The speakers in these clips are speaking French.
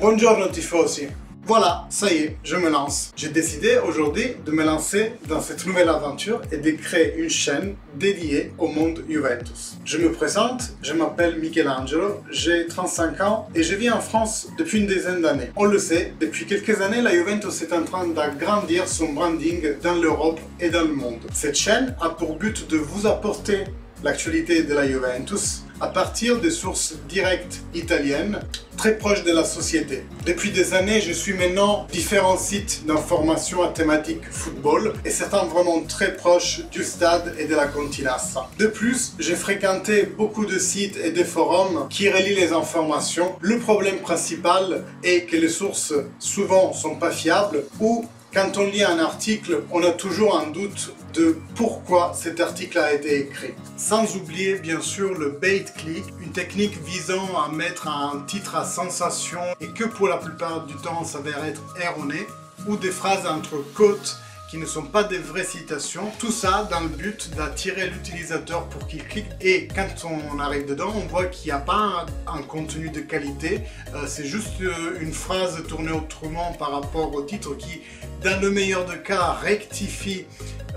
Buongiorno tifosi. Voilà, ça y est, je me lance. J'ai décidé aujourd'hui de me lancer dans cette nouvelle aventure et de créer une chaîne dédiée au monde Juventus. Je me présente, je m'appelle Michelangelo, j'ai 35 ans et je vis en France depuis une dizaine d'années. On le sait, depuis quelques années, la Juventus est en train d'agrandir son branding dans l'Europe et dans le monde. Cette chaîne a pour but de vous apporter l'actualité de la Juventus à partir des sources directes italiennes, très proches de la société. Depuis des années, je suis maintenant différents sites d'information à thématique football et certains vraiment très proches du stade et de la Continassa. De plus, j'ai fréquenté beaucoup de sites et de forums qui relient les informations. Le problème principal est que les sources souvent sont pas fiables ou quand on lit un article, on a toujours un doute de pourquoi cet article a été écrit. Sans oublier bien sûr le bait-click, une technique visant à mettre un titre à sensation et que pour la plupart du temps s'avère être erroné, ou des phrases entre côtes qui ne sont pas des vraies citations, tout ça dans le but d'attirer l'utilisateur pour qu'il clique, et quand on arrive dedans, on voit qu'il n'y a pas un contenu de qualité, c'est juste une phrase tournée autrement par rapport au titre qui, dans le meilleur des cas, rectifie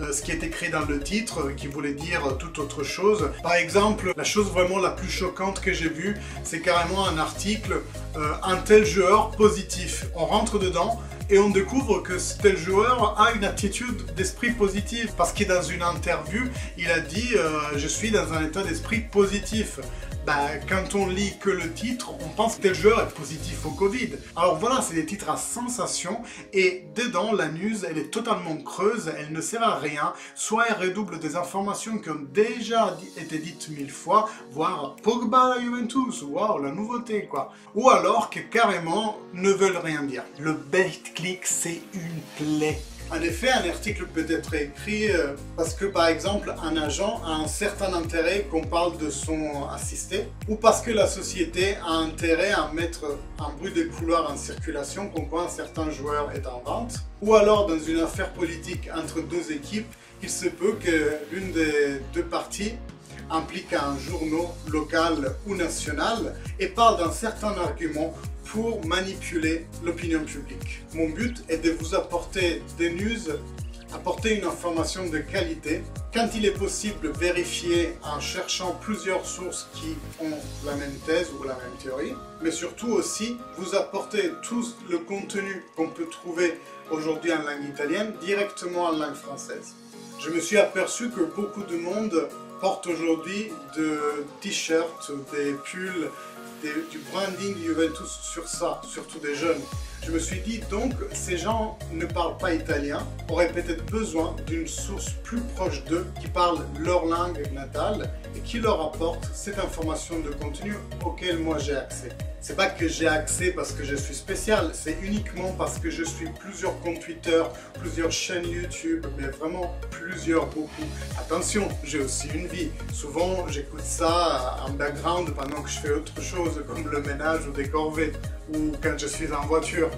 ce qui est écrit dans le titre, qui voulait dire tout autre chose. Par exemple, la chose vraiment la plus choquante que j'ai vue, c'est carrément un article, un tel joueur positif. On rentre dedans, et on découvre que tel joueur a une attitude d'esprit positive parce que dans une interview, il a dit je suis dans un état d'esprit positif. Quand on lit que le titre, on pense que tel joueur est positif au Covid. Alors voilà, c'est des titres à sensation et dedans, la news, elle est totalement creuse, elle ne sert à rien. Soit elle redouble des informations qui ont déjà été dites 1000 fois, voire Pogba à la Juventus, waouh, la nouveauté quoi. Ou alors que carrément ne veulent rien dire. Le bait-click, c'est une plaie. En effet, un article peut être écrit parce que, par exemple, un agent a un certain intérêt qu'on parle de son assisté, ou parce que la société a intérêt à mettre un bruit de couloir en circulation comme quoi un certain joueur est en vente, ou alors dans une affaire politique entre deux équipes, il se peut que l'une des deux parties implique un journal local ou national et parle d'un certain argument pour manipuler l'opinion publique. Mon but est de vous apporter des news, apporter une information de qualité. Quand il est possible, vérifier en cherchant plusieurs sources qui ont la même thèse ou la même théorie, mais surtout aussi vous apporter tout le contenu qu'on peut trouver aujourd'hui en langue italienne directement en langue française. Je me suis aperçu que beaucoup de monde porte aujourd'hui des t-shirts, des pulls, du branding Juventus sur ça, surtout des jeunes. Je me suis dit donc, ces gens ne parlent pas italien, auraient peut-être besoin d'une source plus proche d'eux, qui parle leur langue natale et qui leur apporte cette information de contenu auquel moi j'ai accès. C'est pas que j'ai accès parce que je suis spécial, c'est uniquement parce que je suis plusieurs comptes Twitter, plusieurs chaînes YouTube, mais vraiment plusieurs, beaucoup. Attention, j'ai aussi une vie. Souvent, j'écoute ça en background pendant que je fais autre chose, comme le ménage ou des corvées, ou quand je suis en voiture.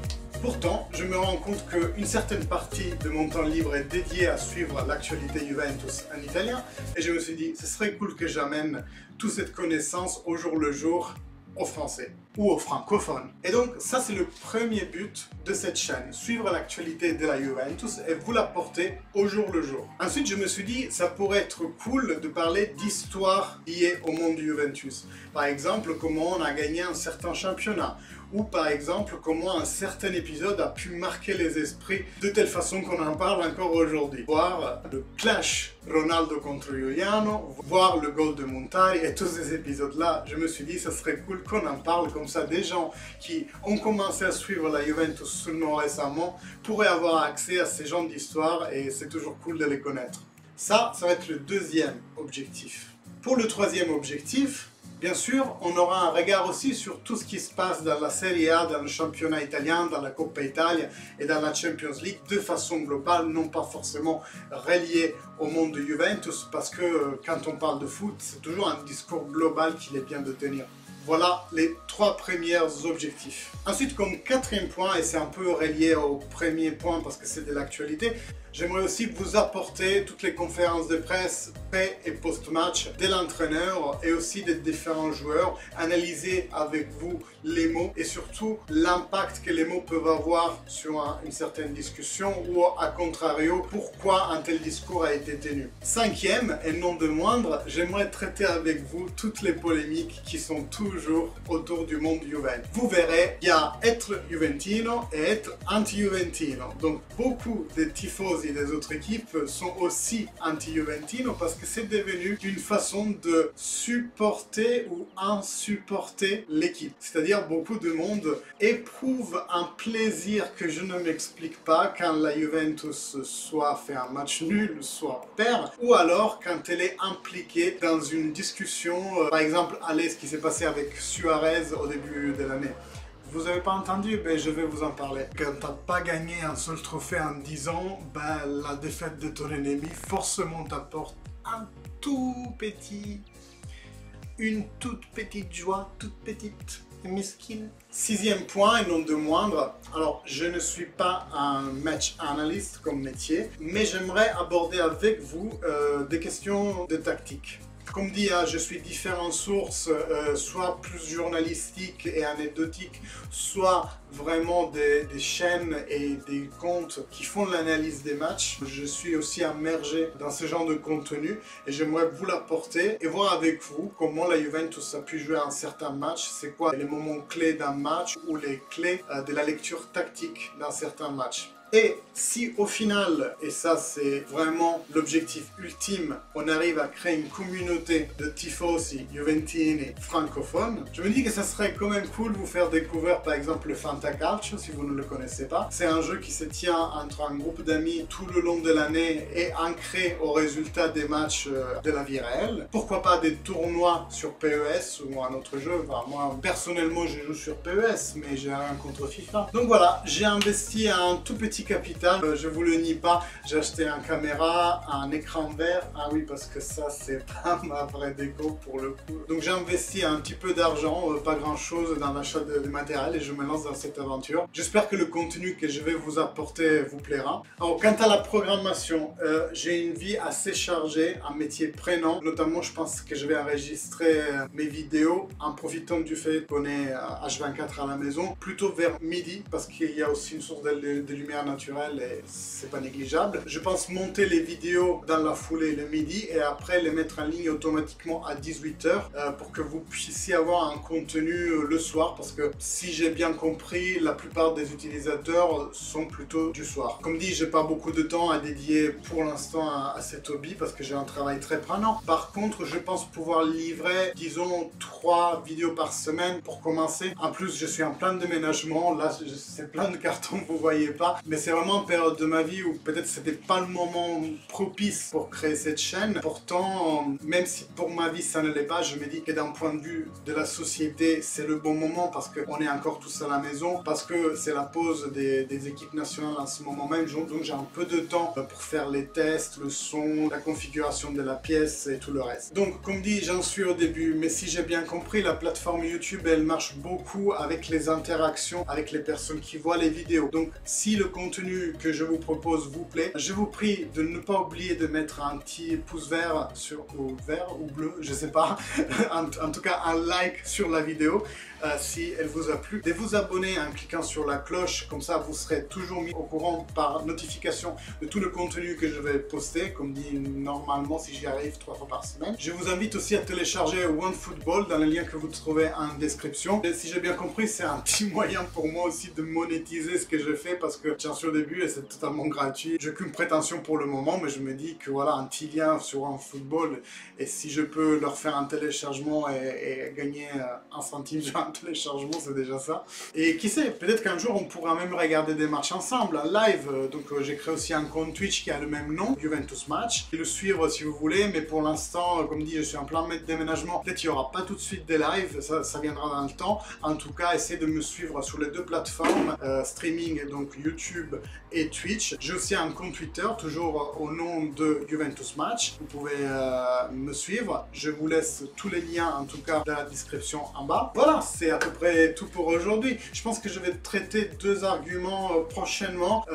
Pourtant, je me rends compte qu'une certaine partie de mon temps libre est dédiée à suivre l'actualité Juventus en italien, et je me suis dit, ce serait cool que j'amène toute cette connaissance au jour le jour aux Français ou aux francophones. Et donc ça c'est le premier but de cette chaîne, suivre l'actualité de la Juventus et vous l'apporter au jour le jour. Ensuite je me suis dit ça pourrait être cool de parler d'histoire liée au monde du Juventus. Par exemple comment on a gagné un certain championnat, ou par exemple comment un certain épisode a pu marquer les esprits de telle façon qu'on en parle encore aujourd'hui. Voir le clash Ronaldo contre Giuliano, voir le goal de Montari et tous ces épisodes-là, je me suis dit ça serait cool qu'on en parle, comme ça des gens qui ont commencé à suivre la Juventus seulement récemment pourraient avoir accès à ces genres d'histoires et c'est toujours cool de les connaître. Ça va être le deuxième objectif. Pour le troisième objectif, bien sûr, on aura un regard aussi sur tout ce qui se passe dans la Serie A, dans le championnat italien, dans la Coppa Italia et dans la Champions League de façon globale, non pas forcément relié au monde de Juventus, parce que quand on parle de foot, c'est toujours un discours global qu'il est bien de tenir. Voilà les 3 premiers objectifs. Ensuite, comme 4e point, et c'est un peu relié au premier point parce que c'est de l'actualité, j'aimerais aussi vous apporter toutes les conférences de presse pré- et post-match de l'entraîneur et aussi des différents joueurs, analyser avec vous les mots et surtout l'impact que les mots peuvent avoir sur une certaine discussion ou à contrario, pourquoi un tel discours a été tenu. 5e, et non de moindre, j'aimerais traiter avec vous toutes les polémiques qui sont toujours autour du monde Juventus. Vous verrez, il y a être Juventino et être anti-Juventino. Donc beaucoup de tifosi des autres équipes sont aussi anti-Juventino parce que c'est devenu une façon de supporter ou insupporter l'équipe. C'est-à-dire beaucoup de monde éprouve un plaisir que je ne m'explique pas quand la Juventus soit fait un match nul, soit perd, ou alors quand elle est impliquée dans une discussion, par exemple, allez, ce qui s'est passé avec Suarez au début de l'année. Vous n'avez pas entendu? Ben, je vais vous en parler. Quand tu n'as pas gagné un seul trophée en 10 ans, ben, la défaite de ton ennemi forcément t'apporte une toute petite joie, toute petite et mesquine. 6e point, et non de moindre, alors je ne suis pas un match analyst comme métier, mais j'aimerais aborder avec vous des questions de tactique. Comme dit, je suis différentes sources, soit plus journalistiques et anecdotiques, soit vraiment des chaînes et des comptes qui font l'analyse des matchs. Je suis aussi immergé dans ce genre de contenu et j'aimerais vous l'apporter et voir avec vous comment la Juventus a pu jouer un certain match, c'est quoi les moments clés d'un match ou les clés de la lecture tactique d'un certain match. Et si au final, et ça c'est vraiment l'objectif ultime, on arrive à créer une communauté de tifosi juventini francophones, je me dis que ça serait quand même cool de vous faire découvrir par exemple le Fantacalcio si vous ne le connaissez pas. C'est un jeu qui se tient entre un groupe d'amis tout le long de l'année et ancré au résultat des matchs de la vie réelle. Pourquoi pas des tournois sur PES ou un autre jeu. Enfin, moi personnellement je joue sur PES mais j'ai rien contre FIFA. Donc voilà, j'ai investi un tout petit capital, je vous le nie pas, j'ai acheté une caméra, un écran vert, ah oui parce que ça c'est pas ma vraie déco pour le coup. Donc j'ai investi un petit peu d'argent, pas grand chose dans l'achat de matériel et je me lance dans cette aventure. J'espère que le contenu que je vais vous apporter vous plaira. Alors quant à la programmation, j'ai une vie assez chargée, un métier prenant, notamment je pense que je vais enregistrer mes vidéos en profitant du fait qu'on est H24 à la maison, plutôt vers midi parce qu'il y a aussi une source de lumière naturelle et c'est pas négligeable. Je pense monter les vidéos dans la foulée le midi et après les mettre en ligne automatiquement à 18h pour que vous puissiez avoir un contenu le soir parce que si j'ai bien compris, la plupart des utilisateurs sont plutôt du soir. Comme dit, j'ai pas beaucoup de temps à dédier pour l'instant à cet hobby parce que j'ai un travail très prenant. Par contre, je pense pouvoir livrer, disons, 3 vidéos par semaine pour commencer. En plus, je suis en plein déménagement. Là, c'est plein de cartons, vous voyez pas. Mais c'est vraiment une période de ma vie où peut-être c'était pas le moment propice pour créer cette chaîne. Pourtant, même si pour ma vie ça ne l'est pas, je me dis que d'un point de vue de la société, c'est le bon moment parce qu'on est encore tous à la maison, parce que c'est la pause des équipes nationales en ce moment même. Donc j'ai un peu de temps pour faire les tests, le son, la configuration de la pièce et tout le reste. Donc comme dit, j'en suis au début, mais si j'ai bien compris, la plateforme YouTube, elle marche beaucoup avec les interactions avec les personnes qui voient les vidéos. Donc si le contenu que je vous propose vous plaît, je vous prie de ne pas oublier de mettre un petit pouce vert vert ou bleu, je sais pas, en tout cas un like sur la vidéo si elle vous a plu, de vous abonner en cliquant sur la cloche, comme ça vous serez toujours mis au courant par notification de tout le contenu que je vais poster, comme dit normalement si j'y arrive 3 fois par semaine. Je vous invite aussi à télécharger OneFootball dans le lien que vous trouvez en description. Et si j'ai bien compris, c'est un petit moyen pour moi aussi de monétiser ce que je fais parce que j'en suis au début et c'est totalement gratuit. J'ai aucune prétention pour le moment, mais je me dis que voilà, un petit lien sur OneFootball et si je peux leur faire un téléchargement et gagner un centime, un téléchargement, c'est déjà ça. Et qui sait, peut-être qu'un jour on pourra même regarder des matchs ensemble, en live. Donc j'ai créé aussi un compte Twitch qui a le même nom, Juventus Match. Et le suivre si vous voulez, mais pour l'instant, comme dit, je suis en plein déménagement. Peut-être qu'il n'y aura pas tout de suite des lives, ça viendra dans le temps. En tout cas, essayez de me suivre sur les deux plateformes, streaming, donc YouTube et Twitch. J'ai aussi un compte Twitter, toujours au nom de Juventus Match. Vous pouvez me suivre. Je vous laisse tous les liens, en tout cas, dans la description en bas. Voilà, c'est à peu près tout pour aujourd'hui. Je pense que je vais traiter deux arguments prochainement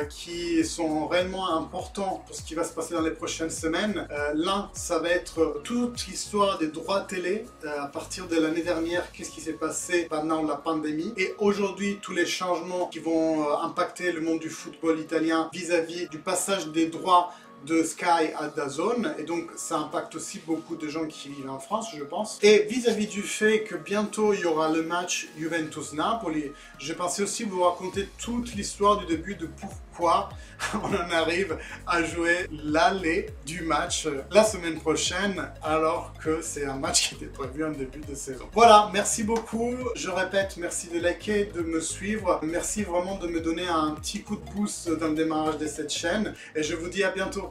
qui sont réellement importants pour ce qui va se passer dans les prochaines semaines. L'un, ça va être toute l'histoire des droits télé à partir de l'année dernière. Qu'est-ce qui s'est passé pendant la pandémie? Et aujourd'hui, tous les changements qui vont impacter le monde du football italien vis-à-vis du passage des droits de Sky à DAZN, et donc ça impacte aussi beaucoup de gens qui vivent en France, je pense. Et vis-à-vis du fait que bientôt il y aura le match Juventus-Napoli, je pensais aussi vous raconter toute l'histoire du début de pourquoi on en arrive à jouer l'aller du match la semaine prochaine, alors que c'est un match qui était prévu en début de saison. Voilà, merci beaucoup. Je répète, merci de liker, de me suivre. Merci vraiment de me donner un petit coup de pouce dans le démarrage de cette chaîne. Et je vous dis à bientôt.